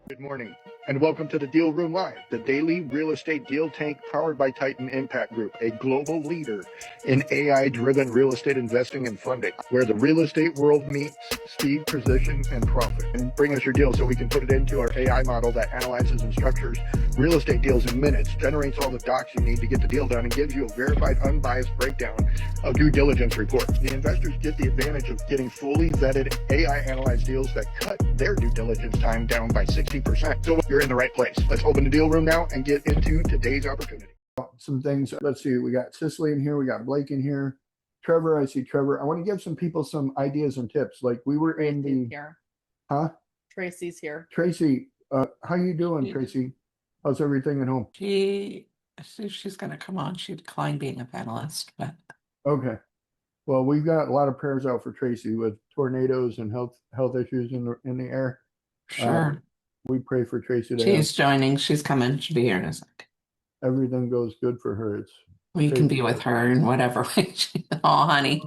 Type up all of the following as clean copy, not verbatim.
Good morning, and welcome to the Deal Room Live, the daily real estate deal tank powered by Titan Impact Group, a global leader in AI-driven real estate investing and funding, where the real estate world meets speed, precision, and profit. And bring us your deal so we can put it into our AI model that analyzes and structures real estate deals in minutes, generates all the docs you need to get the deal done, and gives you a verified, unbiased breakdown of due diligence report. The investors get the advantage of getting fully vetted AI analyzed deals that cut their due diligence time down by 60%. So you're in the right place. Let's open the deal room now and get into today's opportunity. Some things. Let's see. We got Cicely in here. We got Blake in here. Trevor, I see Trevor. I want to give some people some ideas and tips. Like we were in Tracy's the, here. huh? Tracy's here. Tracy, how you doing, Tracy? How's everything at home? She's going to come on. She declined being a panelist, but Okay. Well, we've got a lot of prayers out for Tracy with tornadoes and health issues in the air. sure. We pray for Tracy to She's joining. She's coming. She'll be here in a sec. everything goes good for her. It's We can be with her in whatever way. Oh, honey.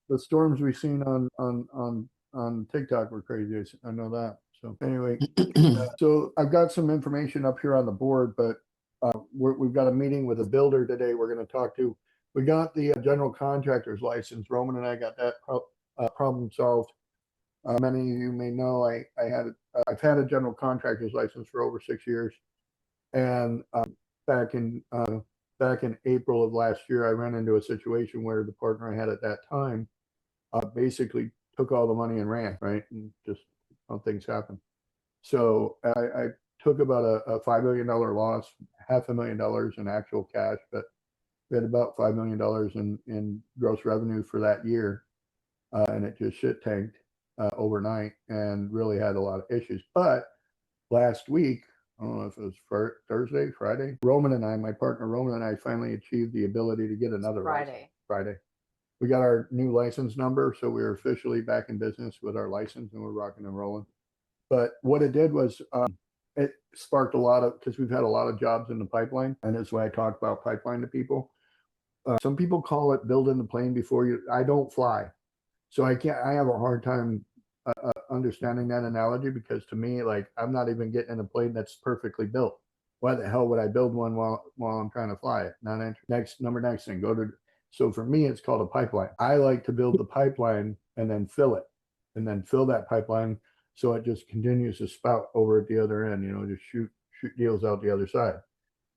the storms we've seen on TikTok were crazy. I know that. So anyway, so I've got some information up here on the board, but we've got a meeting with a builder today. We're going to talk to. We got the general contractor's license. Roman and I got that problem solved. Many of you may know I've had a general contractor's license for over 6 years, and back in April of last year, I ran into a situation where the partner I had at that time basically took all the money and ran, right? And just how things happen. So I took about a $5 million loss, $500,000 in actual cash, but we had about $5 million in gross revenue for that year. And it just shit tanked overnight and really had a lot of issues. But last week, I don't know if it was Thursday, Friday, my partner Roman and I finally achieved the ability to get another license. Friday. We got our new license number, so we're officially back in business with our license and we're rocking and rolling. But what it did was it sparked a lot of, because we've had a lot of jobs in the pipeline, and that's why I talk about pipeline to people. Some people call it building the plane before you. I don't fly, so I have a hard time understanding that analogy, because to me, like, I'm not even getting in a plane that's perfectly built. Why the hell would I build one while I'm trying to fly it? Next thing, so for me, it's called a pipeline. I like to build the pipeline and then fill it, and then fill that pipeline so it just continues to spout over at the other end, just shoot deals out the other side.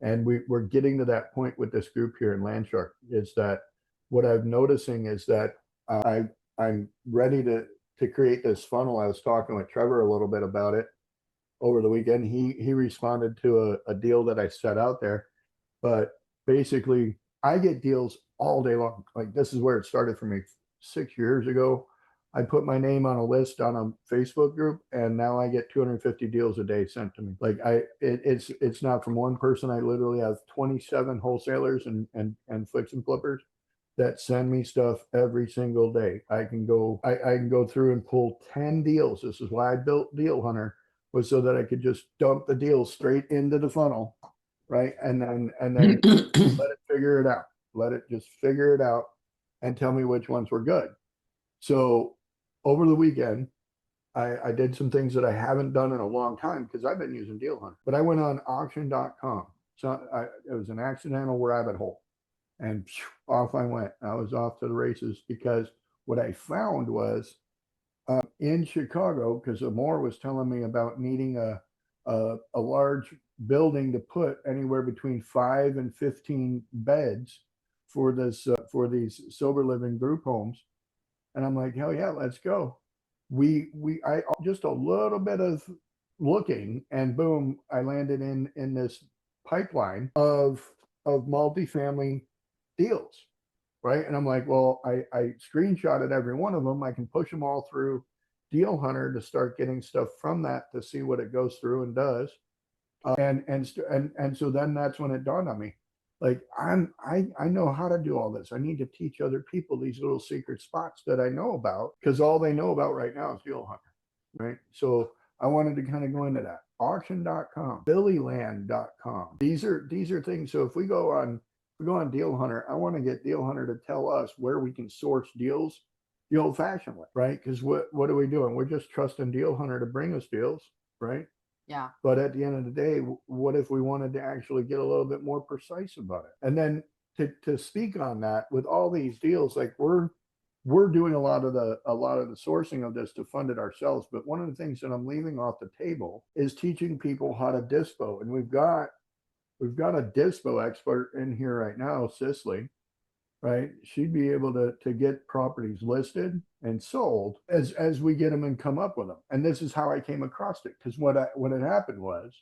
And we're getting to that point with this group here in Landshark. Is that what I'm noticing is that I'm ready to create this funnel. I was talking with Trevor a little bit about it over the weekend. He responded to a deal that I set out there, but basically I get deals all day long. Like, this is where it started for me 6 years ago. I put my name on a list on a Facebook group, and now I get 250 deals a day sent to me. Like, it's not from one person. I literally have 27 wholesalers and fix and flippers that send me stuff every single day. I can go through and pull 10 deals. This is why I built Deal Hunter, was so that I could just dump the deals straight into the funnel, right? And then let it figure it out. Let it just figure it out and tell me which ones were good. So over the weekend, I did some things that I haven't done in a long time, because I've been using Deal Hunter. But I went on auction.com. So it was an accidental rabbit hole. And off I went. I was off to the races, because what I found was in Chicago, because Amor was telling me about needing a large building to put anywhere between 5 and 15 beds for these sober living group homes. And I'm like, hell yeah, let's go. I just a little bit of looking, and boom, I landed in this pipeline of multifamily deals, right? And I'm like, well, I screenshotted every one of them. I can push them all through Deal Hunter to start getting stuff from that to see what it goes through and does. And so then that's when it dawned on me, like, I know how to do all this. I need to teach other people these little secret spots that I know about, because all they know about right now is Deal Hunter, right? So I wanted to kind of go into that. Auction.com, billyland.com. These are things. So if we go on Deal Hunter, I want to get Deal Hunter to tell us where we can source deals the old fashioned way, right? Because what are we doing? We're just trusting Deal Hunter to bring us deals, right? Yeah. But at the end of the day, what if we wanted to actually get a little bit more precise about it? And then to speak on that with all these deals, like we're doing a lot of the sourcing of this to fund it ourselves. But one of the things that I'm leaving off the table is teaching people how to dispo. And we've got a dispo expert in here right now, Cicely, right? She'd be able to get properties listed and sold as we get them and come up with them. And this is how I came across it. Because what had happened was,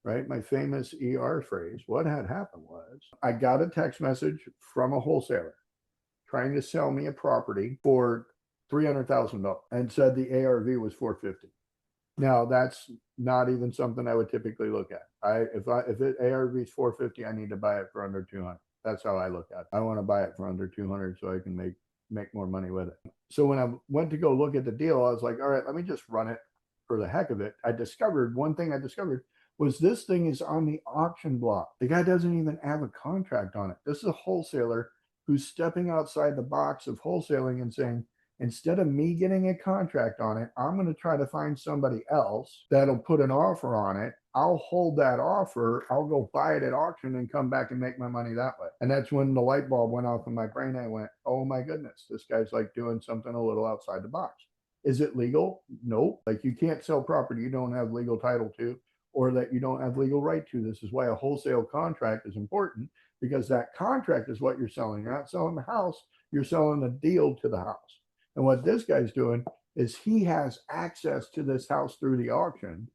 right, my famous ER phrase, what had happened was I got a text message from a wholesaler trying to sell me a property for $300,000 and said the ARV was 450. Now that's not even something I would typically look at. If ARV is 450, I need to buy it for under 200. That's how I look at it. I want to buy it for under 200 so I can make more money with it. So when I went to go look at the deal, I was like, all right, let me just run it for the heck of it. One thing I discovered was this thing is on the auction block. The guy doesn't even have a contract on it. This is a wholesaler who's stepping outside the box of wholesaling and saying, instead of me getting a contract on it, I'm going to try to find somebody else that'll put an offer on it. I'll hold that offer. I'll go buy it at auction and come back and make my money that way. And that's when the light bulb went off in my brain. I went, oh my goodness, this guy's like doing something a little outside the box. Is it legal? Nope. Like you can't sell property you don't have legal title to or that you don't have legal right to. This is why a wholesale contract is important, because that contract is what you're selling. You're not selling the house. You're selling a deal to the house. And what this guy's doing is he has access to this house through the auction.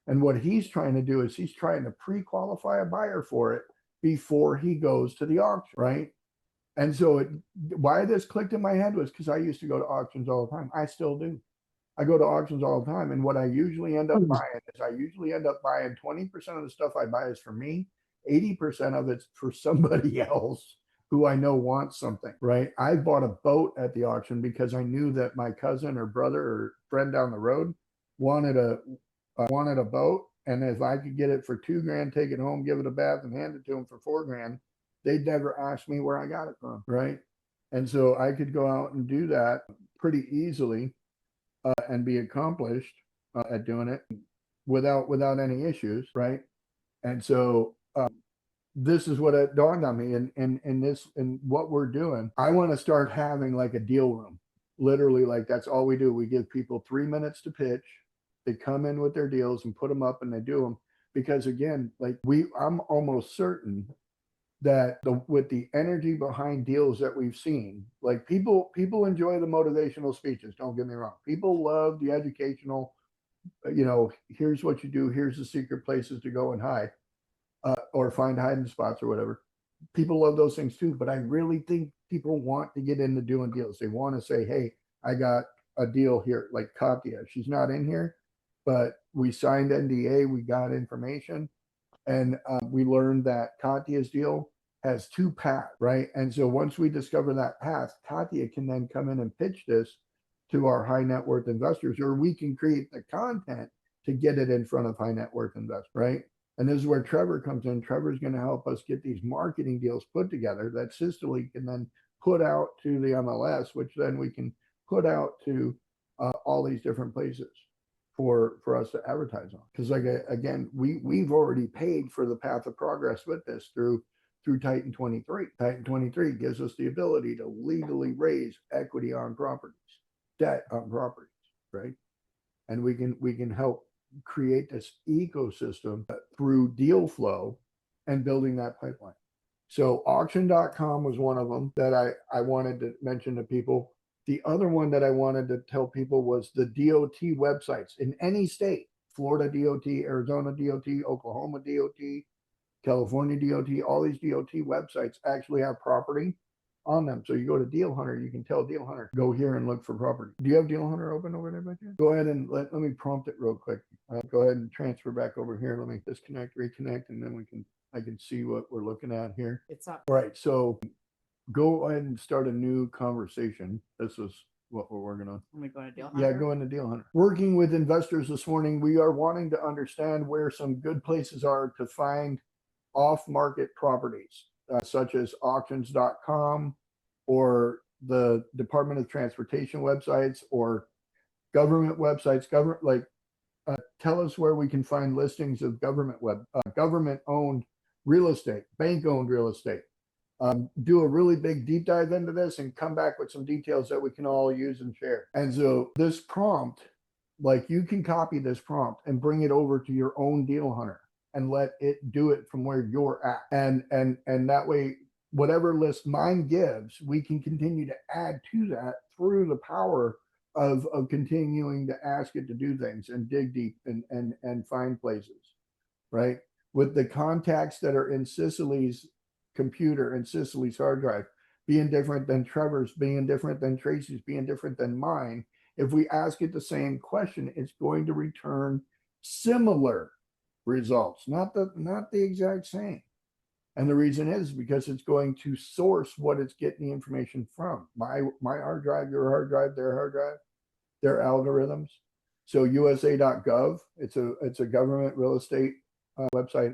And what he's trying to do is he's trying to pre-qualify a buyer for it before he goes to the auction, right? And so why this clicked in my head was because I used to go to auctions all the time. I still do. I go to auctions all the time. And what I usually end up buying is 20% of the stuff I buy is for me. 80% of it's for somebody else who I know wants something, right? I bought a boat at the auction because I knew that my cousin or brother or friend down the road wanted a boat. And if I could get it for $2,000, take it home, give it a bath and hand it to them for $4,000, they'd never ask me where I got it from, right? And so I could go out and do that pretty easily and be accomplished at doing it without any issues, right? And so this is what it dawned on me in what we're doing. I want to start having like a deal room. Literally, like that's all we do. We give people 3 minutes to pitch. They come in with their deals and put them up and they do them. Because again, like I'm almost certain that with the energy behind deals that we've seen, like people enjoy the motivational speeches. Don't get me wrong. People love the educational, here's what you do. Here's the secret places to go and hide. Or find hiding spots or whatever. People love those things too, but I really think people want to get into doing deals. They want to say, hey, I got a deal here, like Katya. She's not in here, but we signed NDA, we got information, and we learned that Katya's deal has 2 paths, right? And so once we discover that path, Katya can then come in and pitch this to our high net worth investors, or we can create the content to get it in front of high net worth investors, right? And this is where Trevor comes in. Trevor's going to help us get these marketing deals put together that Cicely can then put out to the MLS, which then we can put out to all these different places for us to advertise on. Because like again, we've already paid for the path of progress with this through Titan 23. Titan 23 gives us the ability to legally raise equity on properties, debt on properties, right? And we can help create this ecosystem through deal flow and building that pipeline. So auction.com was one of them that I wanted to mention to people. The other one that I wanted to tell people was the DOT websites in any state, Florida DOT, Arizona DOT, Oklahoma DOT, California DOT, all these DOT websites actually have property on them. So you go to Deal Hunter, you can tell Deal Hunter, go here and look for property. Do you have Deal Hunter open over there by chance? Go ahead and let me prompt it real quick. Go ahead and transfer back over here. Let me disconnect, reconnect, and then I can see what we're looking at here. It's up. All right, so go ahead and start a new conversation. This is what we're working on. Let me go to Deal Hunter. Yeah, go into Deal Hunter. Working with investors this morning, we are wanting to understand where some good places are to find off-market properties, such as auctions.com or the Department of Transportation websites or government websites, tell us where we can find listings of government-owned real estate, bank-owned real estate. Do a really big deep dive into this and come back with some details that we can all use and share. And so this prompt, like you can copy this prompt and bring it over to your own deal hunter and let it do it from where you're at. And that way, whatever list mine gives, we can continue to add to that through the power of continuing to ask it to do things and dig deep and find places, right? With the contacts that are in Cicily's computer and Cicily's hard drive being different than Trevor's, being different than Tracy's, being different than mine, if we ask it the same question, it's going to return similar results, not the exact same. And the reason is because it's going to source what it's getting the information from. My hard drive, your hard drive, their algorithms. So USA.gov, it's a government real estate website.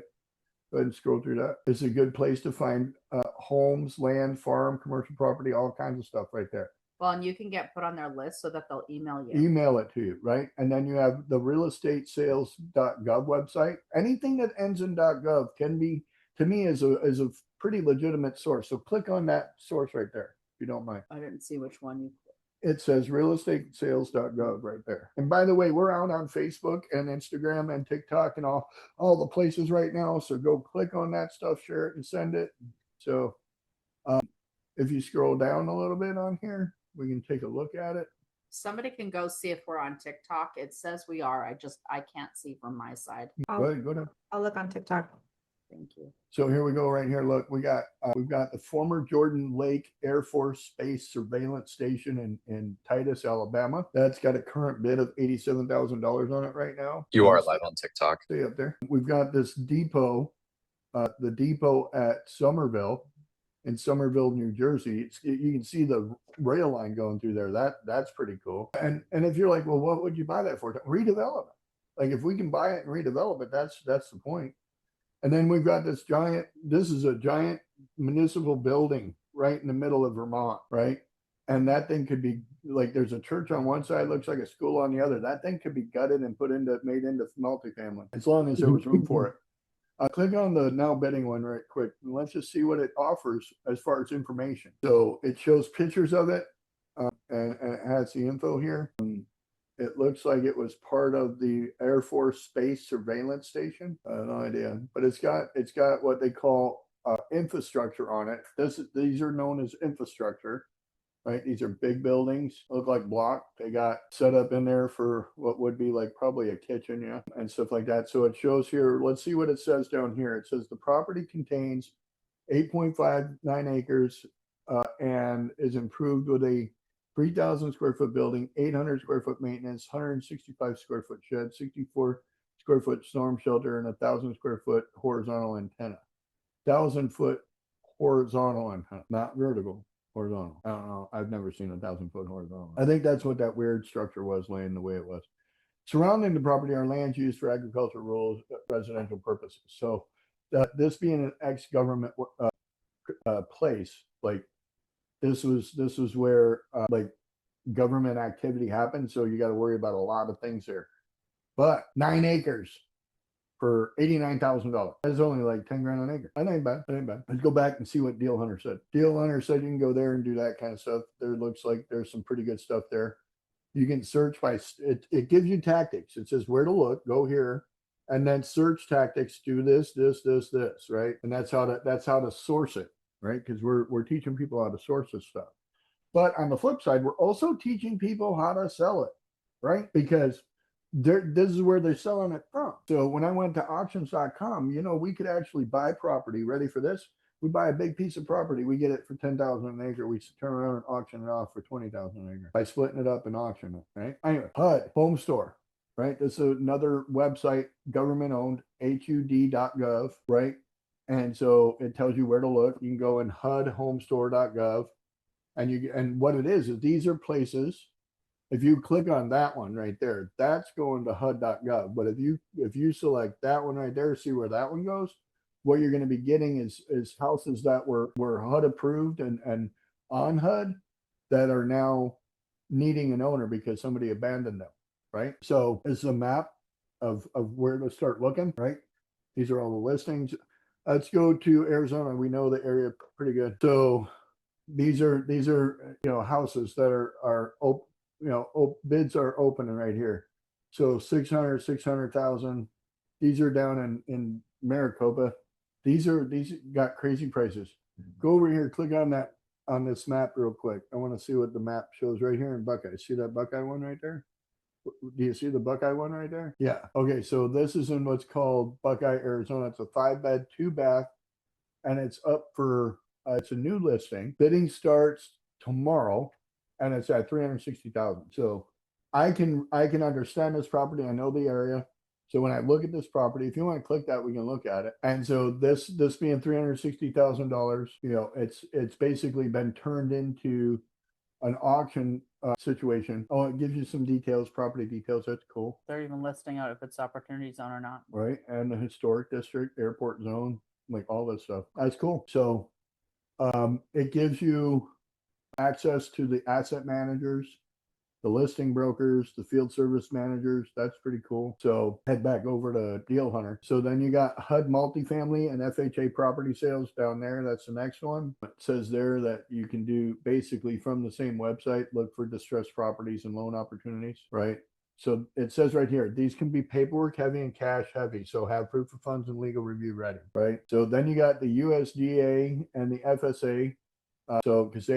Go ahead and scroll through that. It's a good place to find homes, land, farm, commercial property, all kinds of stuff right there. Well, and you can get put on their list so that they'll email you. Email it to you, right? And then you have the realestatesales.gov website. Anything that ends in .gov can be, to me, is a pretty legitimate source. So click on that source right there, if you don't mind. I didn't see which one you. It says realestatesales.gov right there. And by the way, we're out on Facebook and Instagram and TikTok and all the places right now. So go click on that stuff, share it, and send it. So if you scroll down a little bit on here, we can take a look at it. Somebody can go see if we're on TikTok. It says we are. I can't see from my side. Go ahead, go down. I'll look on TikTok. Thank you. So here we go right here. Look, we've got the former Jordan Lake Air Force Space Surveillance Station in Titus, Alabama. That's got a current bid of $87,000 on it right now. You are live on TikTok. Stay up there. We've got this depot, the depot at Somerville in Somerville, New Jersey. You can see the rail line going through there. That's pretty cool. And if you're like, well, what would you buy that for? Redevelopment. Like if we can buy it and redevelop it, that's the point. And then we've got this is a giant municipal building right in the middle of Vermont, right? And that thing could be like, there's a church on one side, looks like a school on the other. That thing could be gutted and made into multifamily, as long as there was room for it. Click on the now bidding one right quick, and let's just see what it offers as far as information. So it shows pictures of it, and it has the info here. It looks like it was part of the Air Force Space Surveillance Station. I have no idea, but it's got what they call infrastructure on it. These are known as infrastructure, right? These are big buildings, look like block. They got set up in there for what would be like probably a kitchen, yeah, and stuff like that. So it shows here. Let's see what it says down here. It says the property contains 8.59 acres and is improved with a 3,000 square foot building, 800 square foot maintenance, 165 square foot shed, 64 square foot storm shelter, and 1,000 square foot horizontal antenna. 1,000 foot horizontal antenna, not vertical, horizontal. I don't know. I've never seen 1,000 foot horizontal. I think that's what that weird structure was laying the way it was. Surrounding the property are lands used for agricultural, rural, residential purposes. So this being an ex-government place, like, this was where like government activity happened. So you got to worry about a lot of things there. But 9 acres for $89,000. That's only like 10 grand an acre. That ain't bad. That ain't bad. Let's go back and see what Deal Hunter said. Deal Hunter said you can go there and do that kind of stuff. There looks like there's some pretty good stuff there. You can search by it gives you tactics. It says where to look, go here, and then search tactics, do this, right? And that's how to source it. Right, because we're teaching people how to source this stuff, but on the flip side, we're also teaching people how to sell it, right? Because this is where they're selling it from. So when I went to auctions.com, we could actually buy property. Ready for this? We buy a big piece of property, we get it for $10,000 an acre. We turn around and auction it off for $20,000 an acre by splitting it up and auctioning it. Right? Anyway, HUD Home Store. Right, this is another website, government owned, HUD.gov. Right. And so it tells you where to look. You can go in HUDhomestore.gov, and what it is these are places. If you click on that one right there, that's going to HUD.gov. But if you select that one right there, see where that one goes, what you're going to be getting is houses that were HUD approved and on HUD that are now needing an owner because somebody abandoned them. Right. So it's a map of where to start looking, right? These are all the listings. Let's go to Arizona. We know the area pretty good. So these are houses that are open, bids are opening right here. So 600,000. These are down in Maricopa. These got crazy prices. Go over here, click on this map real quick. I want to see what the map shows right here in Buckeye. See that Buckeye one right there? Do you see the Buckeye one right there? Yeah. Okay. So this is in what's called Buckeye, Arizona. It's a 5-bed, 2-bath, and it's up for it's a new listing. Bidding starts tomorrow, and it's at 360,000. So I can understand this property. I know the area. So when I look at this property, if you want to click that, we can look at it. And so this being $360,000, it's basically been turned into an auction situation. Oh, it gives you some details, property details. That's cool, They're even listing out if it's opportunity zone or not. right? And the historic district, airport zone, like all this stuff. That's cool. So it gives you access to the asset managers, the listing brokers, the field service managers. That's pretty cool. So head back over to Deal Hunter. So then you got HUD multifamily and FHA property sales down there. That's the next one. It says there that you can do basically from the same website, look for distressed properties and loan opportunities, right? So it says right here, these can be paperwork heavy and cash heavy. So have proof of funds and legal review ready, right? So then you got the USDA and the FSA. So because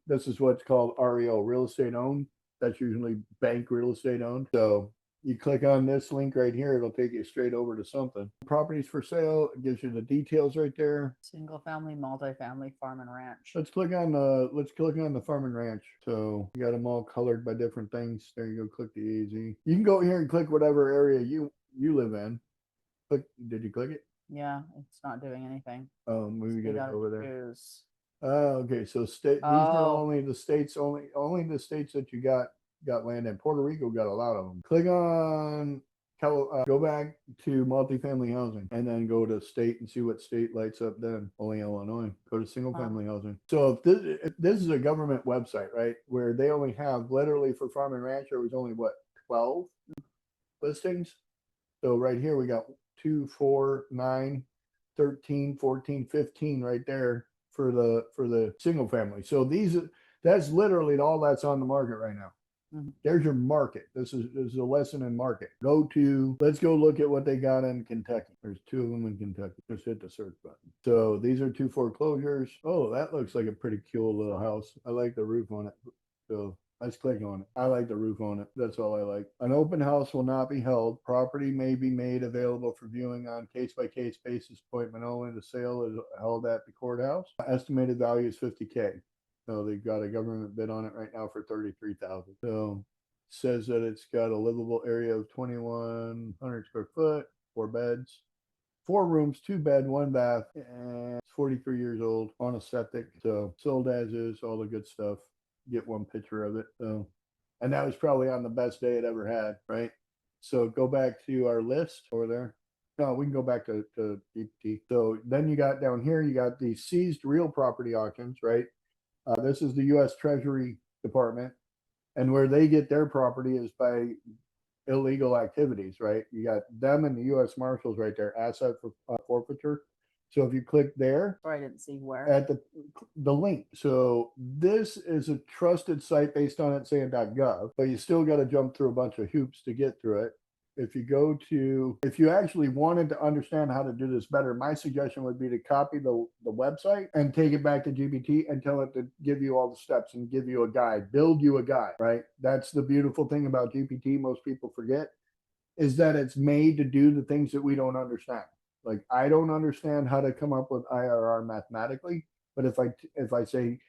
this is what's called REO, real estate owned. That's usually bank real estate owned. So you click on this link right here, it'll take you straight over to something. Properties for sale, it gives you the details right there. Single family, multifamily, farm and ranch. Let's click on the farm and ranch. So you got them all colored by different things. There you go. Click the AZ. You can go here and click whatever area you live in. Click. Did you click it? Yeah, it's not doing anything. Maybe we You gotta gotta go over there. choose. Okay, so these are Oh. only the states that you got land in. Puerto Rico got a lot of them. Click on go back to multifamily housing and then go to state and see what state lights up then. Only Illinois. Go to single family housing. So if this is a government website, right, where they only have literally for farm and ranch, there was only 12 listings. So right here we got 2, 4, 9, 13, 14, 15 right there for the single family. So that's literally all that's on the market right now. Mhm. There's your market. This is a lesson in market. Let's go look at what they got in Kentucky. There's 2 of them in Kentucky. Just hit the search button. So these are 2 foreclosures. Oh, that looks like a pretty cool little house. I like the roof on it. So let's click on it. I like the roof on it. That's all I like. An open house will not be held. Property may be made available for viewing on case-by-case basis. Appointment only. The sale is held at the courthouse. Estimated value is $50K. So they've got a government bid on it right now for $33,000. So says that it's got a livable area of 2,100 square foot, 4 beds, 4 rooms, 2 bed, 1 bath, and it's 43 years old on a septic. So sold as is, all the good stuff. Get one picture of it. So, and that was probably on the best day it ever had, right? So go back to our list over there. No, we can go back to GPT. So then you got down here, you got the seized real property auctions, right? This is the U.S. Treasury Department, and where they get their property is by illegal activities, right? You got them and the U.S. Marshals right there, asset for forfeiture. So if you click there, Or I didn't see where. at the link. So this is a trusted site based on it saying .gov, but you still got to jump through a bunch of hoops to get through it. If you actually wanted to understand how to do this better, my suggestion would be to copy the website and take it back to GPT and tell it to give you all the steps and give you a guide, build you a guide, right? That's the beautiful thing about GPT. Most people forget is that it's made to do the things that we don't understand. Like I don't understand how to come up with IRR mathematically, but if I say,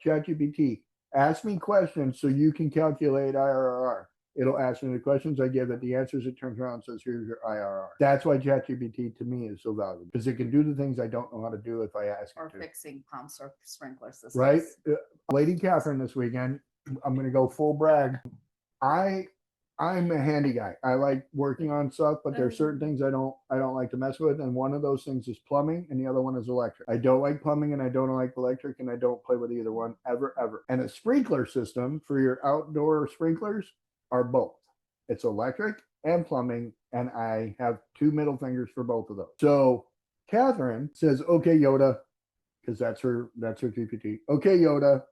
ChatGPT, ask me questions so you can calculate IRR. It'll ask me the questions. I give it the answers. It turns around and says, here's your IRR. That's why ChatGPT to me is so valuable because it can do the things I don't know how to do if I ask Or it to. fixing pumps or sprinkler systems. Right? Lady Catherine this weekend, I'm going to go full brag. I'm a handy guy. I like working on stuff, but there's certain things I don't like to mess with. And one of those things is plumbing and the other one is electric. I don't like plumbing and I don't like electric and I don't play with either one ever. And a sprinkler system for your outdoor sprinklers are both. It's electric and plumbing, and I have 2 middle fingers for both of those. So Catherine says, okay, Yoda, because that's her GPT. Okay, Yoda,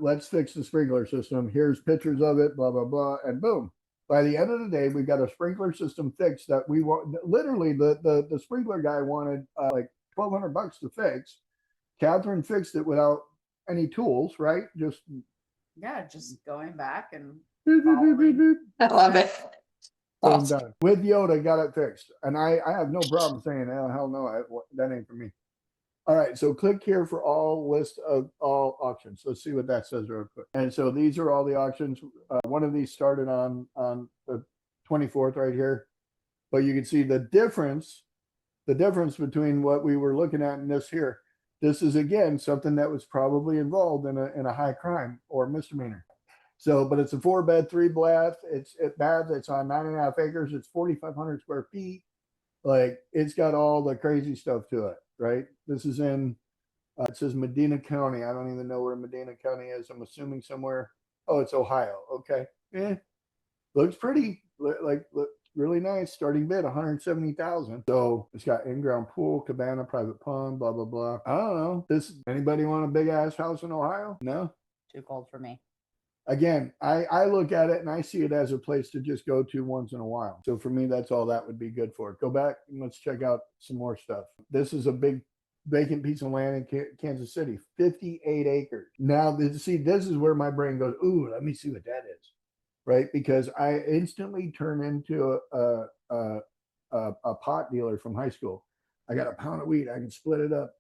let's fix the sprinkler system. Here's pictures of it, blah, blah, blah. And boom. By the end of the day, we got a sprinkler system fixed that we want. Literally, the sprinkler guy wanted like $1,200 to fix. Catherine fixed it without any tools, right? Just Yeah, just going back and beep, beep, beep, beep, beep. I love it. Boom, Awesome. done. With Yoda, got it fixed. And I have no problem saying, oh, hell no, that ain't for me. All right, so click here for all list of all auctions. Let's see what that says real quick. And so these are all the auctions. One of these started on the 24th right here, but you can see the difference between what we were looking at and this here. This is again something that was probably involved in a high crime or misdemeanor. So, but it's a 4-bed, 3-bath. It's on 9.5 acres. It's 4,500 square feet. Like it's got all the crazy stuff to it, right? This is in, it says Medina County. I don't even know where Medina County is. I'm assuming somewhere. Oh, it's Ohio. Okay. Looks pretty, look really nice. Starting bid, 170,000. So it's got in-ground pool, cabana, private pond, blah, blah, blah. I don't know. Anybody want a big ass house in Ohio? No? Too cold for me. Again, I look at it and I see it as a place to just go to once in a while. So for me, that's all that would be good for. Go back and let's check out some more stuff. This is a big vacant piece of land in Kansas City, 58 acres. Now, see, this is where my brain goes, ooh, let me see what that is, right? Because I instantly turn into a pot dealer from high school. I got a pound of weed. I can split it up,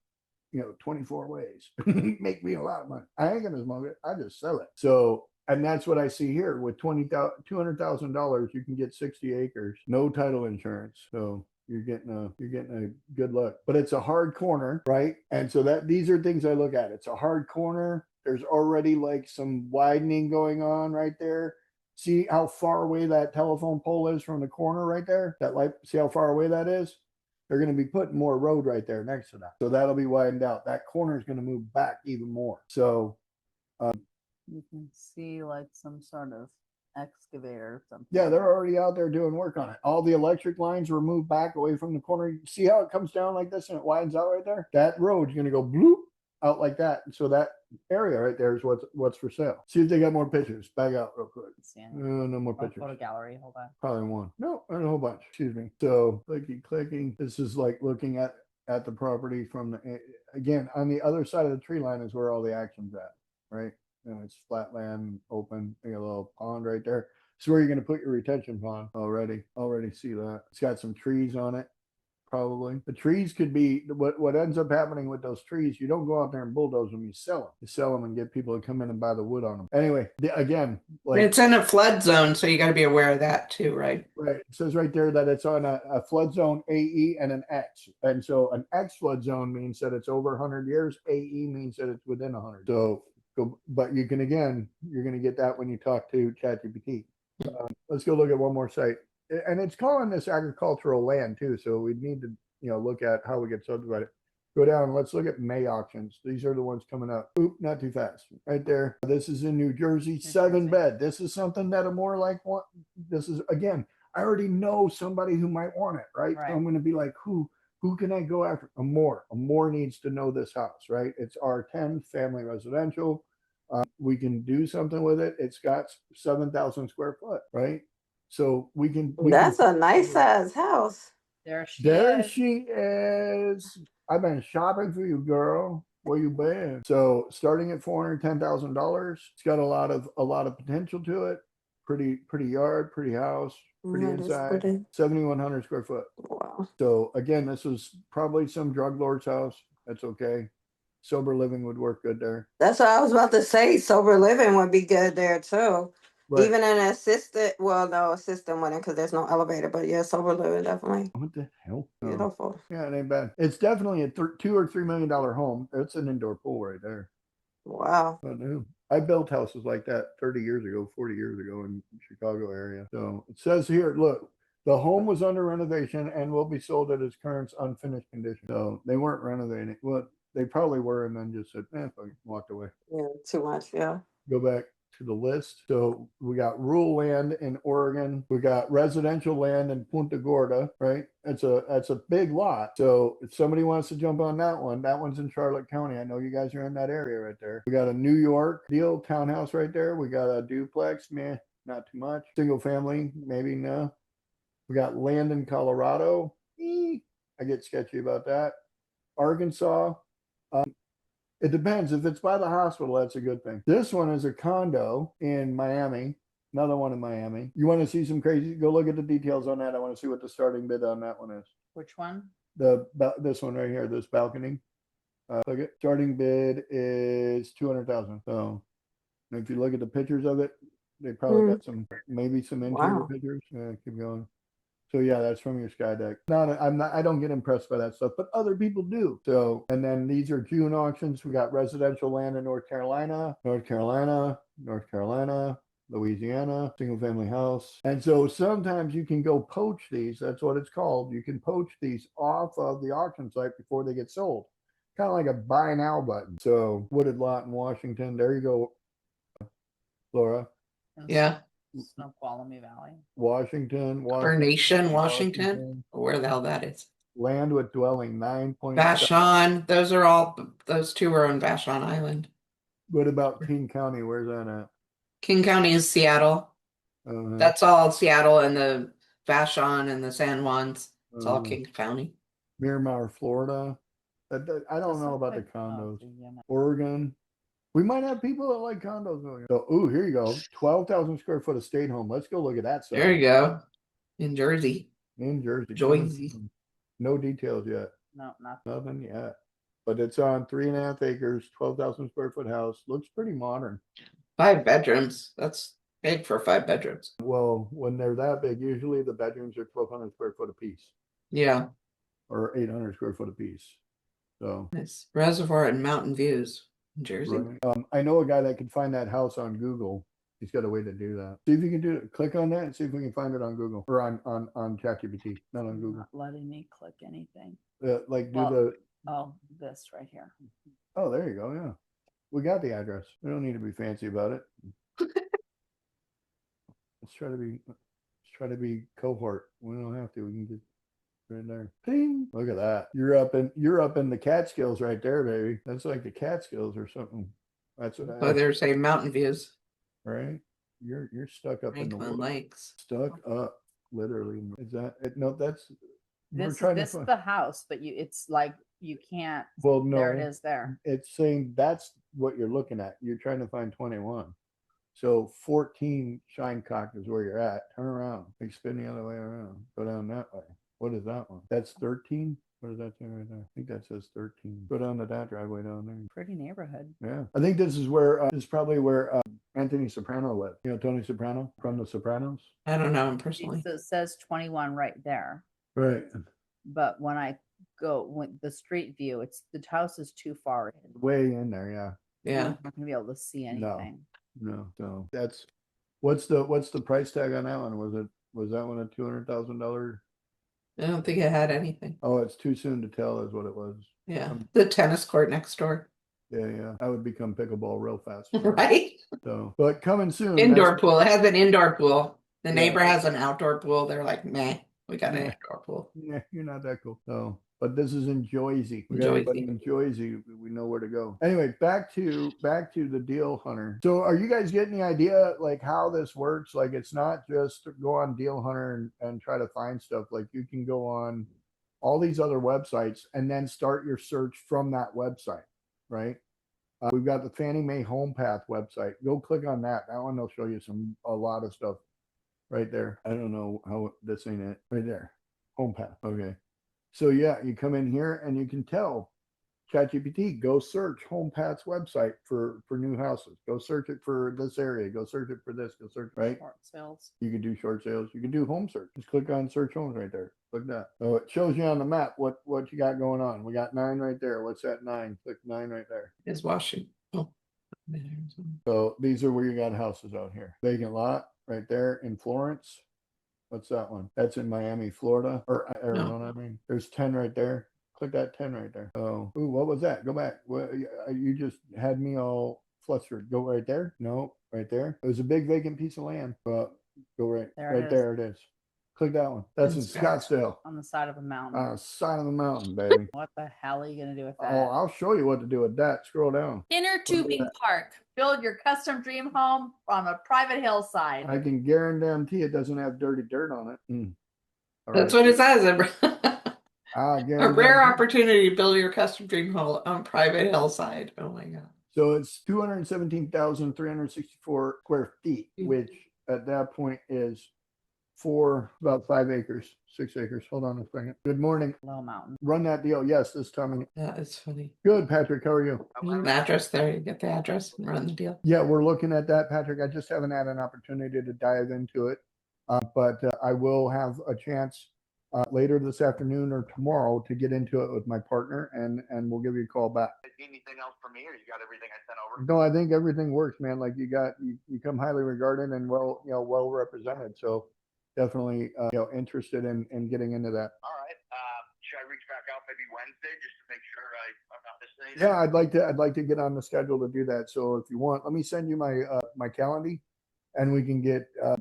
24 ways. Make me a lot of money. I ain't gonna smoke it. I just sell it. So, and that's what I see here with $200,000. You can get 60 acres, no title insurance. So you're getting a good look, but it's a hard corner, right? And so these are things I look at. It's a hard corner. There's already like some widening going on right there. See how far away that telephone pole is from the corner right there? That light, see how far away that is? They're going to be putting more road right there next to that. So that'll be widened out. That corner is going to move back even more. So You can see like some sort of excavator or something. yeah, they're already out there doing work on it. All the electric lines were moved back away from the corner. You see how it comes down like this and it widens out right there? That road's going to go bloop out like that. So that area right there is what's for sale. See if they got more pictures. Back out real quick. No more pictures. Photo gallery. Hold on. Probably one. No, a whole bunch. Excuse me. So clicking. This is like looking at the property from the, again, on the other side of the tree line is where all the action's at, right? It's flat land, open, a little pond right there. It's where you're going to put your retention pond already. Already see that. It's got some trees on it. Probably the trees could be what ends up happening with those trees. You don't go out there and bulldoze them. You sell them. You sell them and get people to come in and buy the wood on them. Anyway, again, like It's in a flood zone, so you got to be aware of that too, right? right. It says right there that it's on a flood zone AE and an X. And so an X flood zone means that it's over 100 years. AE means that it's within 100. So, but you're going to get that when you talk to ChatGPT. Let's go look at one more site. And it's calling this agricultural land too. So we need to, look at how we get subdivided. Go down. Let's look at May auctions. These are the ones coming up. Oop, not too fast. Right there. This is in New Jersey, 7-bed. This is something that a more like one. This is again, I already know somebody who might want it, right? So I'm going to be like, who can I go after? A more needs to know this house, right? It's R10 family residential. We can do something with it. It's got 7,000 square foot, right? So we can. That's a nice size house. There she There is. she is. I've been shopping for you, girl. Where you been? So starting at $410,000. It's got a lot of potential to it. Pretty yard, pretty house, pretty That is inside. pretty. 7,100 square foot. Wow. So again, this was probably some drug lord's house. That's okay. Sober living would work good there. That's what I was about to say. Sober living would be good there too. Right. Even an assisted, well, no, assistant wouldn't because there's no elevator, but yeah, sober living definitely What the hell? Oh. beautiful. Yeah, it ain't bad. It's definitely a $2 or $3 million home. It's an indoor pool right there. Wow. I know. I built houses like that 30 years ago, 40 years ago in Chicago area. So it says here, look, the home was under renovation and will be sold at its current unfinished condition. So they weren't renovating. Well, they probably were and then just said, fuck it, walked away. Yeah, too much. Yeah. Go back. to the list. So we got rural land in Oregon. We got residential land in Punta Gorda, right? That's a big lot. So if somebody wants to jump on that one's in Charlotte County. I know you guys are in that area right there. We got a New York deal townhouse right there. We got a duplex, meh, not too much. Single family, maybe no. We got land in Colorado. I get sketchy about that. Arkansas. It depends. If it's by the hospital, that's a good thing. This one is a condo in Miami. Another one in Miami. You want to see some crazy? Go look at the details on that. I want to see what the starting bid on that one is. Which one? This one right here, this balcony. Look at starting bid is 200,000. So if you look at the pictures of it, they probably got maybe some interior Wow. pictures. Keep going. So yeah, that's from your sky deck. I don't get impressed by that stuff, but other people do. So, and then these are June auctions. We got residential land in North Carolina, Louisiana, single family house. And so sometimes you can go poach these. That's what it's called. You can poach these off of the auction site before they get sold. Kind of like a buy now button. So wooded lot in Washington. There you go, Laura. Yeah. Snoqualmie Valley. Washington. Carnation, Washington, or where the hell that is. Land with dwelling 9.7. Vashon, those two are on Vashon Island. What about King County? Where's that at? King County is Seattle. That's all Seattle and the Vashon and the San Juans. It's all King County. Miramar, Florida. I don't This know looks about like- the condos. yeah, no. Oregon. We might have people that like condos. So, here you go. 12,000 square foot estate home. Let's go look at that stuff. There you go. In Jersey. In Jersey. Jersey. No details yet. No, not Nothing yet. But it's on 3.5 acres, 12,000 square foot house. Looks pretty modern. 5 bedrooms. That's big for 5 bedrooms. Well, when they're that big, usually the bedrooms are 1,200 square foot apiece Yeah. or 800 square foot apiece. So. It's Reservoir and Mountain Views in Jersey. Right. I know a guy that can find that house on Google. He's got a way to do that. See if you can do it. Click on that and see if we can find it on Google or on ChatGPT, not on Google. not letting me click anything. Like do Well- the. Oh, this right here. Oh, there you go. Yeah, we got the address. We don't need to be fancy about it. Let's try to be cohort. We don't have to. We can just right there. Ping. Look at that. You're up in the Catskills right there, baby. That's like the Catskills or something. That's what Oh, they're saying Mountain Views. right. You're stuck up in the Franklin woods. Lakes. Stuck up, literally. Is that it? No, that's we're This trying this to is find. the house, but it's like you can't. Well, no, There it is. There. it's saying that's what you're looking at. You're trying to find 21. So 14 Shinecock is where you're at. Turn around. Like spin the other way around. Go down that way. What is that one? That's 13. What does that say right there? I think that says 13. Go down to that driveway down there. Pretty neighborhood. Yeah, I think this is where this is probably where Anthony Soprano lived. You know Tony Soprano from The Sopranos. I don't know him personally. So it says 21 right there. Right. But when the street view, the house is too far in. Way in there. Yeah. Yeah. You're not gonna be able to see anything. No. So that's what's the price tag on that one? Was that one a $200,000? I don't think it had anything. Oh, it's too soon to tell, is what it was. Yeah. The tennis court next door. Yeah. I would become pickleball real fast. Right? So, but coming soon. Indoor that's- pool. It has an indoor pool. The Yeah. neighbor has an outdoor pool. They're like, meh, we got an Yeah. indoor pool. Yeah, you're not that cool. So, but this is in Joyzy. We got Joyzy. everybody in Joyzy. We know where to go. Anyway, back to the Deal Hunter. So, are you guys getting the idea like how this works? Like, it's not just go on Deal Hunter and try to find stuff. Like, you can go on all these other websites and then start your search from that website, right? We've got the Fannie Mae Home Path website. Go click on that. That one will show you a lot of stuff right there. I don't know how this ain't it. Right there. Home Path. Okay. So yeah, you come in here and you can tell ChatGPT, go search Home Path's website for new houses. Go search it for this area. Go search it for this. Go search, right? Short sales. You can do short sales. You can do home search. Just click on search homes right there. Click that. So it shows you on the map what you got going on. We got 9 right there. What's that 9? Click 9 right there. Is Washington. Oh. So these are where you got houses out here. Vacant lot right there in Florence. What's that one? That's in Miami, Florida, or Arizona. I mean, there's 10 right there. Click that 10 right there. Oh, ooh, what was that? Go back. Well, you just had me all Flustered. Go right there. No, right there. It was a big vacant piece of land. But go right, There it right is. there. It is. Click that one. That's in Scottsdale. On the side of a mountain. Side of the mountain, baby. What the hell are you gonna do with Oh, that? I'll show you what to do with that. Scroll down. Inner Tubing Park. Build your custom dream home on a private hillside. I can guarantee it doesn't have dirty dirt on it. All That's right. what it says. I A guarantee. rare opportunity to build your custom dream home on private hillside. Oh my god. So it's 217,364 square feet, Mm. which at that point is about 5 acres, 6 acres. Hold on a second. Good morning. Low mountain. Run that deal. Yes, this time. That is funny. Good, Patrick. How are you? There's an address there. You get the address and run the deal. Yeah, we're looking at that, Patrick. I just haven't had an opportunity to dive into it. But I will have a chance later this afternoon or tomorrow to get into it with my partner, and we'll give you a call back. Anything else from me, or you got everything I sent over? No, I think everything works, man. Like you come highly regarded and well represented. So definitely interested in getting into that. All right. Should I reach back out maybe Wednesday just to make sure I'm not missing anything? Yeah, I'd like to get on the schedule to do that. So if you want, let me send you my my calendar, and we can get a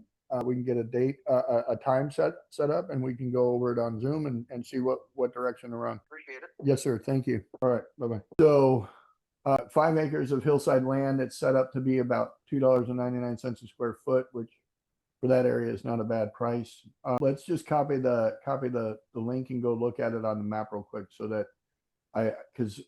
date, a time set up, and we can go over it on Zoom and see what direction to run. Appreciate it. Yes, sir. Thank you. All right. Bye-bye. So 5 acres of hillside land. It's set up to be about $2.99 a square foot, which for that area is not a bad price. Let's just copy the link and go look at it on the map real quick so that because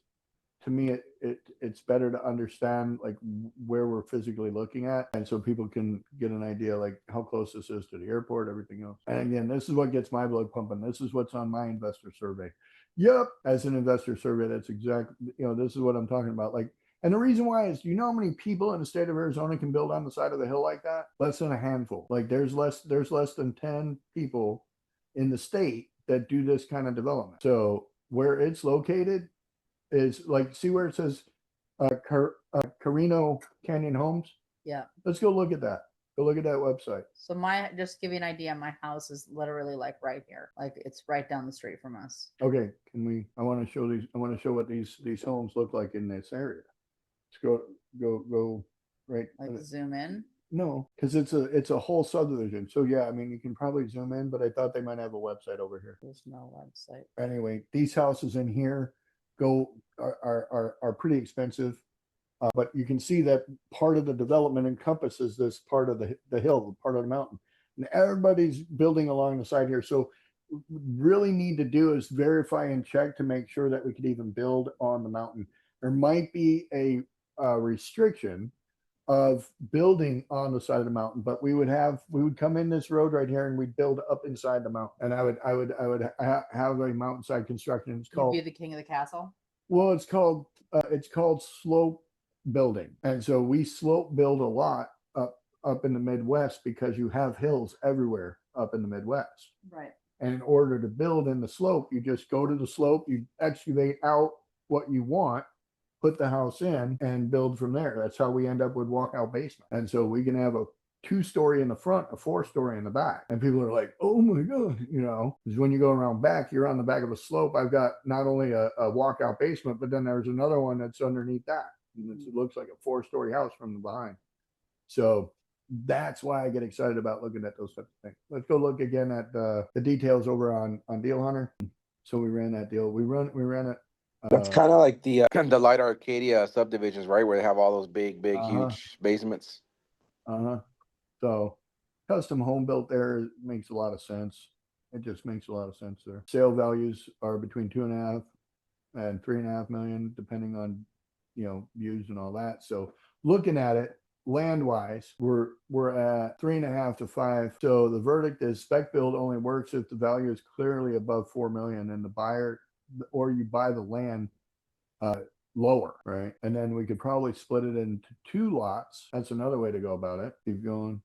to me it's better to understand like where we're physically looking at, and so people can get an idea like how close this is to the airport, everything else. And again, this is what gets my blood pumping. This is what's on my investor survey. Yep, as an investor survey, that's exactly, this is what I'm talking about. Like, and the reason why is, do you know how many people in the state of Arizona can build on the side of the hill like that? Less than a handful. Like there's less than 10 people in the state that do this kind of development. So where it's located is like, see where it says Carino Canyon Homes? Yeah. Let's go look at that. Go look at that website. So just to give you an idea, my house is literally like right here. Like it's right down the street from us. Okay, I want to show what these homes look like in this area. Let's go right. Like zoom in. No, because it's a whole subdivision. So yeah, I mean you can probably zoom in, but I thought they might have a website over here. There's no website. Anyway, these houses in here are pretty expensive, but you can see that part of the development encompasses this part of the hill, part of the mountain, and everybody's building along the side here. So what we really need to do is verify and check to make sure that we could even build on the mountain. There might be a restriction of building on the side of the mountain, but we would come in this road right here and we'd build up inside the mountain, and I would have a mountainside construction. It's You'd called, be the king of the castle. well, it's called slope building, and so we slope build a lot up in the Midwest because you have hills everywhere up in the Midwest. Right. And in order to build in the slope, you just go to the slope, you excavate out what you want, put the house in, and build from there. That's how we end up with walkout basement. And so we can have a 2-story in the front, a 4-story in the back. And people are like, oh my God, because when you go around back, you're on the back of a slope. I've got not only a walkout basement, but then there's another one that's underneath that. And it looks like a 4-story house from the behind. So that's why I get excited about looking at those types of things. Let's go look again at the details over on Deal Hunter. So we ran that deal. We ran it. That's kind of like the Light Arcadia subdivisions, right? Where they have all those big, huge basements. So custom home built there makes a lot of sense. It just makes a lot of sense there. Sale values are between 2.5 and 3.5 million, depending on views and all that. So looking at it land wise, we're at 3.5 to 5. So the verdict is spec build only works if the value is clearly above 4 million and the buyer, or you buy the land lower, right? And then we could probably split it into 2 lots. That's another way to go about it. Keep going.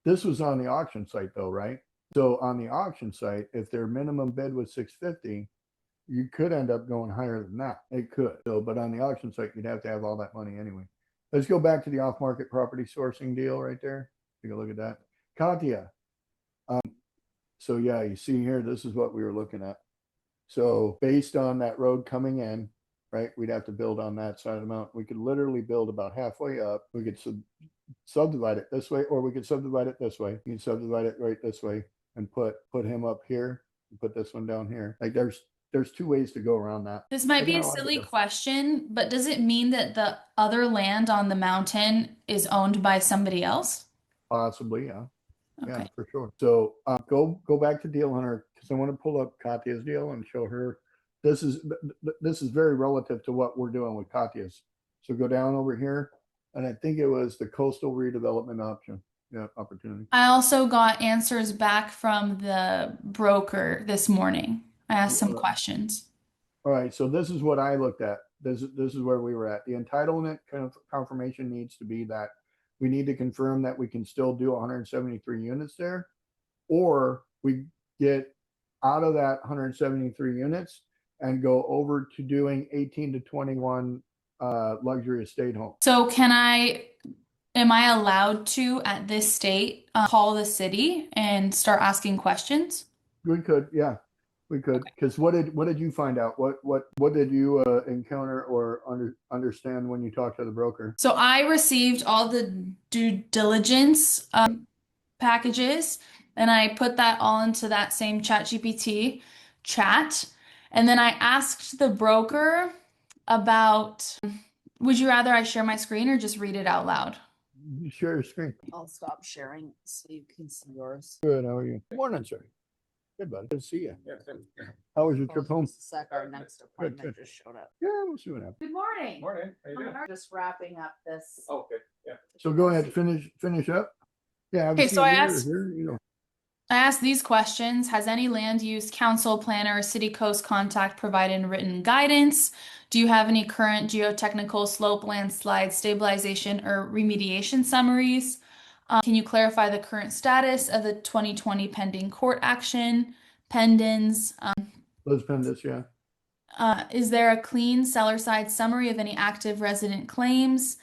This was on the auction site though, right? So on the auction site, if their minimum bid was 650, you could end up going higher than that. It could. So, but on the auction site, you'd have to have all that money anyway. Let's go back to the off-market property sourcing deal right there. Take a look at that. Katia. So yeah, you see here, this is what we were looking at. So based on that road coming in, right? We'd have to build on that side of the mountain. We could literally build about halfway up. We could subdivide it this way, or we could subdivide it this way. You can subdivide it right this way and put him up here and put this one down here. Like there's two ways to go around that. This might I be got a a lot of silly stuff. question, but does it mean that the other land on the mountain is owned by somebody else? Possibly, yeah. Yeah, Okay. for sure. So go back to Deal Hunter because I want to pull up Katya's deal and show her. This is very relative to what we're doing with Katya's. So go down over here, and I think it was the coastal redevelopment option. Yeah, opportunity. I also got answers back from the broker this morning. I asked some questions. All right, so this is what I looked at. This is where we were at. The entitlement confirmation needs to be that we need to confirm that we can still do 173 units there, or we get out of that 173 units and go over to doing 18 to 21 luxury estate homes. So am I allowed to, at this state, call the city and start asking questions? We could, yeah, we could. Because what did you find out? What did you encounter or understand when you talked to the broker? So I received all the due diligence packages, and I put that all into that same ChatGPT chat. And then I asked the broker about, would you rather I share my screen or just read it out loud? You share your screen. I'll stop sharing so you can see yours. Good. How are you? Morning, sir. Good, buddy. Good to see you. How was your trip home? Just a sec, our next appointment just showed up. Yeah, we'll see what happens. Good morning. Morning. How you doing? Just wrapping up this. Okay. Yeah. So go ahead, finish up. Yeah. Okay, so I asked- You know. I asked these questions. Has any land use council, planner, or city coast contact provided written guidance? Do you have any current geotechnical slope, landslide, stabilization, or remediation summaries? Can you clarify the current status of the 2020 pending court action? Pendants? Those pendants, yeah. Is there a clean seller side summary of any active resident claims?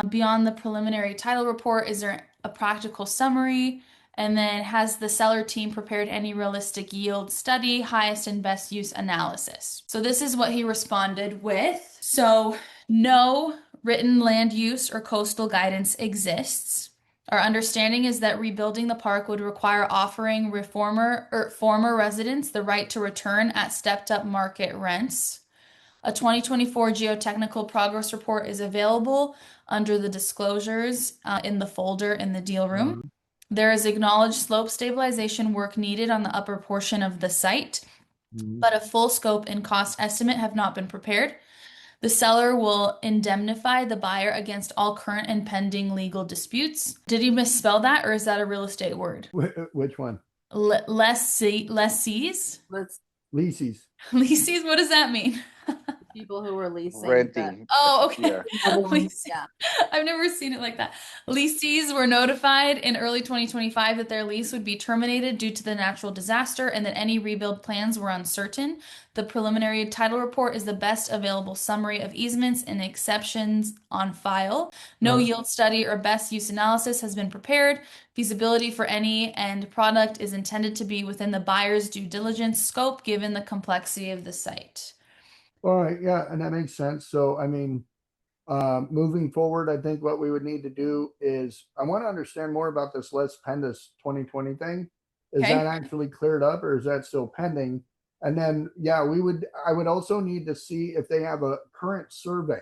Beyond the preliminary title report, is there a practical summary? And then has the seller team prepared any realistic yield study, highest and best use analysis? So this is what he responded with. So no written land use or coastal guidance exists. Our understanding is that rebuilding the park would require offering former residents the right to return at stepped up market rents. A 2024 geotechnical progress report is available under the disclosures in the folder in the deal room. There is acknowledged slope stabilization work needed on the upper portion of the site, but a full scope and cost estimate have not been prepared. The seller will indemnify the buyer against all current and pending legal disputes. Did he misspell that, or is that a real estate word? Which one? Lessees? Let's Leases. Leases? What does that mean? people who were leasing. Renting. Oh, okay. Yeah. Leasing. Yeah. I've never seen it like that. Leasees were notified in early 2025 that their lease would be terminated due to the natural disaster and that any rebuild plans were uncertain. The preliminary title report is the best available summary of easements and exceptions on file. No yield study or best use analysis has been prepared. Feasibility for any end product is intended to be within the buyer's due diligence scope given the complexity of the site. All right, yeah, and that makes sense. So, I mean, moving forward, I think what we would need to do is, I want to understand more about this Les Pendus 2020 thing. Is Okay. that actually cleared up or is that still pending? And then, yeah, I would also need to see if they have a current survey,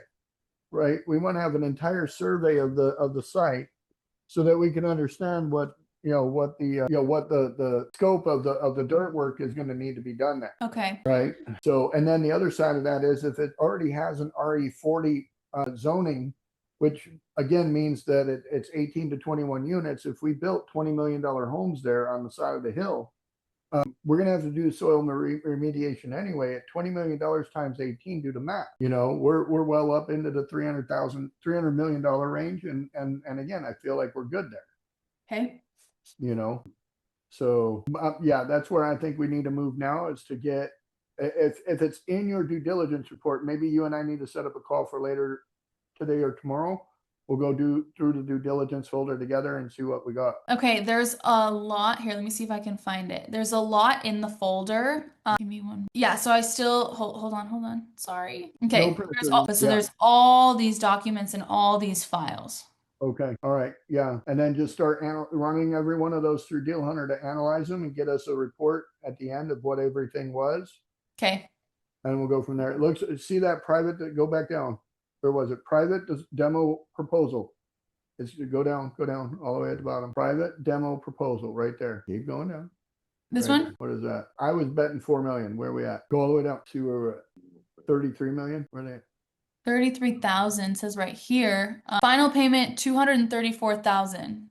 right? We want to have an entire survey of the site so that we can understand what the scope of the dirt work is going to need to be done there. Okay. Right. So, and then the other side of that is if it already has an RE40 zoning, which again means that it's 18 to 21 units. If we built $20 million homes there on the side of the hill, we're going to have to do soil remediation anyway at $20 million times 18, do the math. You know, we're well up into the $300 million range. And again, I feel like we're good there. Okay. You know, so yeah, that's where I think we need to move now is to get, if it's in your due diligence report, maybe you and I need to set up a call for later today or tomorrow We'll go through the due diligence folder together and see what we got. Okay, there's a lot here. Let me see if I can find it. There's a lot in the folder. Give me one. Yeah, so I still hold on. Sorry. Okay, No pressure, so yeah. there's all these documents and all these files. Okay, all right, yeah, and then just start running every one of those through Deal Hunter to analyze them and get us a report at the end of what everything was, Okay. and we'll go from there. It looks, see that private, go back down. Where was it? Private demo proposal. It's go down all the way at the bottom. Private demo proposal, right there. Keep going down. This Right one? there. What is that? I was betting 4 million. Where are we at? Go all the way down to where we're at. 33 million. Where are they? 33,000 says right here. Final payment 234,000.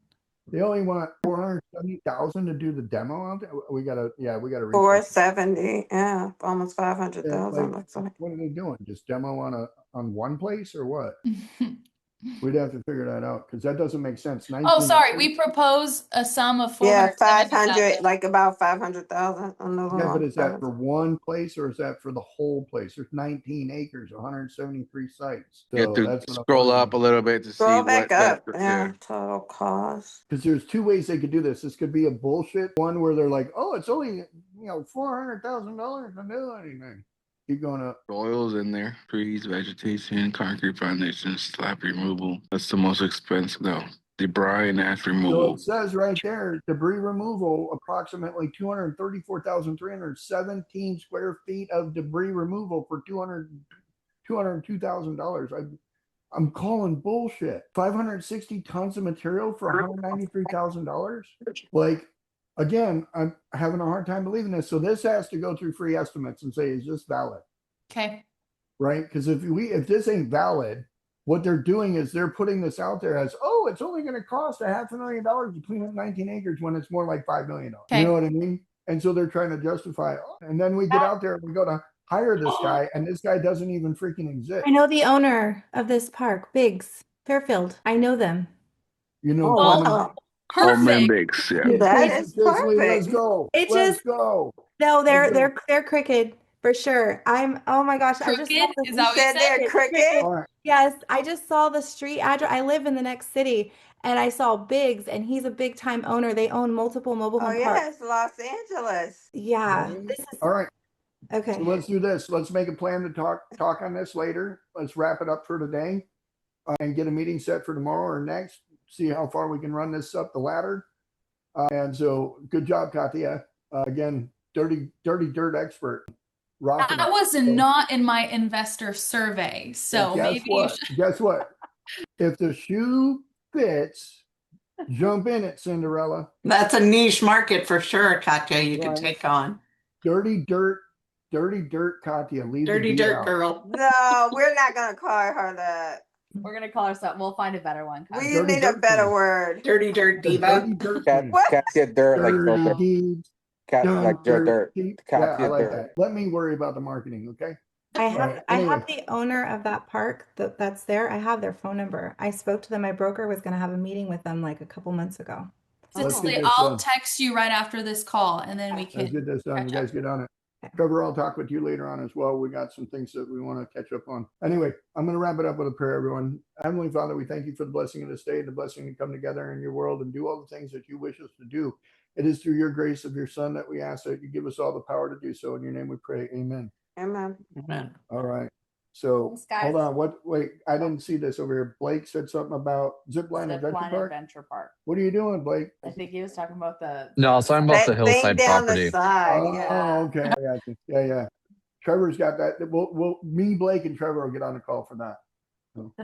They only want 470,000 to do the demo out there. We gotta research. 470, yeah, almost Yeah, 500,000. like, Looks like. what are they doing? Just demo on one place or what? We'd have to figure that out because that doesn't make sense. Oh, 19 sorry. We propose a sum of Yeah, 470,000. 500, like about 500,000. Another Yeah, but one. is that for one place or is that for the whole place? There's 19 acres, 173 sites. You have to that's what I'm scroll up a wondering. little bit to see Scroll what back up. that- Yeah, total cost. Because there's two ways they could do this. This could be a bullshit one where they're like, oh, it's only $400,000 to do anything. Keep going up. Soils in there, trees, vegetation, concrete foundations, slab removal. That's the most expensive. No, debris and ash So removal. it says right there, debris removal, approximately 234,317 square feet of debris removal for $202,000. I'm calling bullshit. 560 tons of material for $193,000. Like, again, I'm having a hard time believing this. So this has to go through free estimates and say, is this valid? Okay. Right? Because if this ain't valid, what they're doing is they're putting this out there as, oh, it's only going to cost $500,000 to clean up 19 acres when it's more like $5 million. Okay. You know what I mean? And so they're trying to justify. And then we get out there and we go to hire this guy, and this guy doesn't even freaking exist. I know the owner of this park, Biggs Fairfield. I know them. You know, Oh, Oh, Coleman perfect. Biggs, yeah. Yeah, that Casey is Sisley, Let's perfect. go. It Let's just- go. No, they're Okay. they're crooked for sure. Oh my gosh, I just saw Crooked? the Is that what you said they're said? cricket. All right. Yes, I just saw the street address. I live in the next city and I saw Biggs and he's a big time owner. They own multiple mobile Oh, home yeah, parks. it's Los Angeles. Yeah, this is All right. okay. So let's do this. Let's make a plan to talk on this later. Let's wrap it up for today and get a meeting set for tomorrow or next. See how far we can run this up the ladder. And so good job, Katya. Again, dirty dirt expert. Rocking That it. was not in my investor survey. So Guess maybe you what? Guess what? If the shoe fits, jump in it, Cinderella. That's a niche market for sure, Katya, you could Right. take on. Dirty dirt, Katya. Leave the Dirty D dirt out. girl. No, we're not going to call her that. We're gonna call her something. We'll find a better one. We Dirty need a dirt better queen. word. Dirty dirt The diva. dirty dirt queen. Katya dirt, like Dirty dirt, deeds. cat, done like dirt. dirty. Katya Yeah, I like dirt. that. Let me worry about the marketing, okay? I have Right. I Anyway. have the owner of that park that's there. I have their phone number. I spoke to them. My broker was going to have a meeting with them like a couple months ago. Let's Cicely, get this I'll done. text you right after this call and then we Let's can. get this done. You catch guys up. get on it. Okay. Trevor, I'll talk with you later on as well. We got some things that we want to catch up on. Anyway, I'm going to wrap it up with a prayer, everyone. Heavenly Father, we thank you for the blessing of this day, the blessing to come together in your world and do all the things that you wish us to do. It is through your grace of your Son that we ask that you give us all the power to do so. In your name we pray. Amen. Amen. Amen. All right. So Thanks, guys. hold on. Wait, I didn't see this over here. Blake said something about Zipline Adventure Zipline Park. Adventure Park. What are you doing, Blake? I think he was talking about the. No, I was talking about the That thing hillside down property. the side. Oh, Yeah. okay. I got you. Yeah. Trevor's got that. Me, Blake, and Trevor will get on the call for that. So.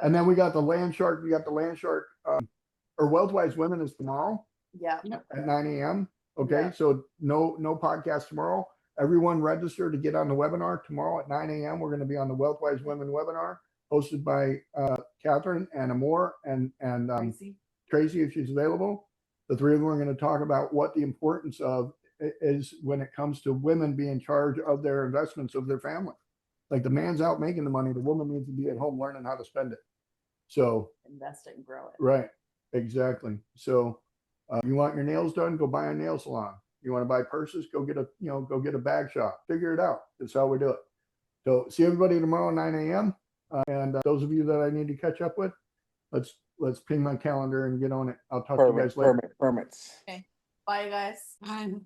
And then we got the Land Shark. We got the Land Shark, or Wealthwise Women is tomorrow Yeah. at 9 a.m. Okay, Yeah. so no podcast tomorrow. Everyone register to get on the webinar tomorrow at 9 a.m. We're going to be on the Wealthwise Women webinar hosted by Catherine and Amor and Tracy, if she's available. The three of them are going to talk about what the importance of is when it comes to women being in charge of their investments of their family. Like the man's out making the money, the woman needs to be at home learning how to spend it. So, Invest it and grow it. right, exactly. So, you want your nails done? Go buy a nail salon. You want to buy purses? Go get a bag shop. Figure it out. That's how we do it. So, see everybody tomorrow at 9 a.m. And those of you that I need to catch up with, let's ping my calendar and get on it. I'll talk to you guys later. Permits. Bye, guys. Fine.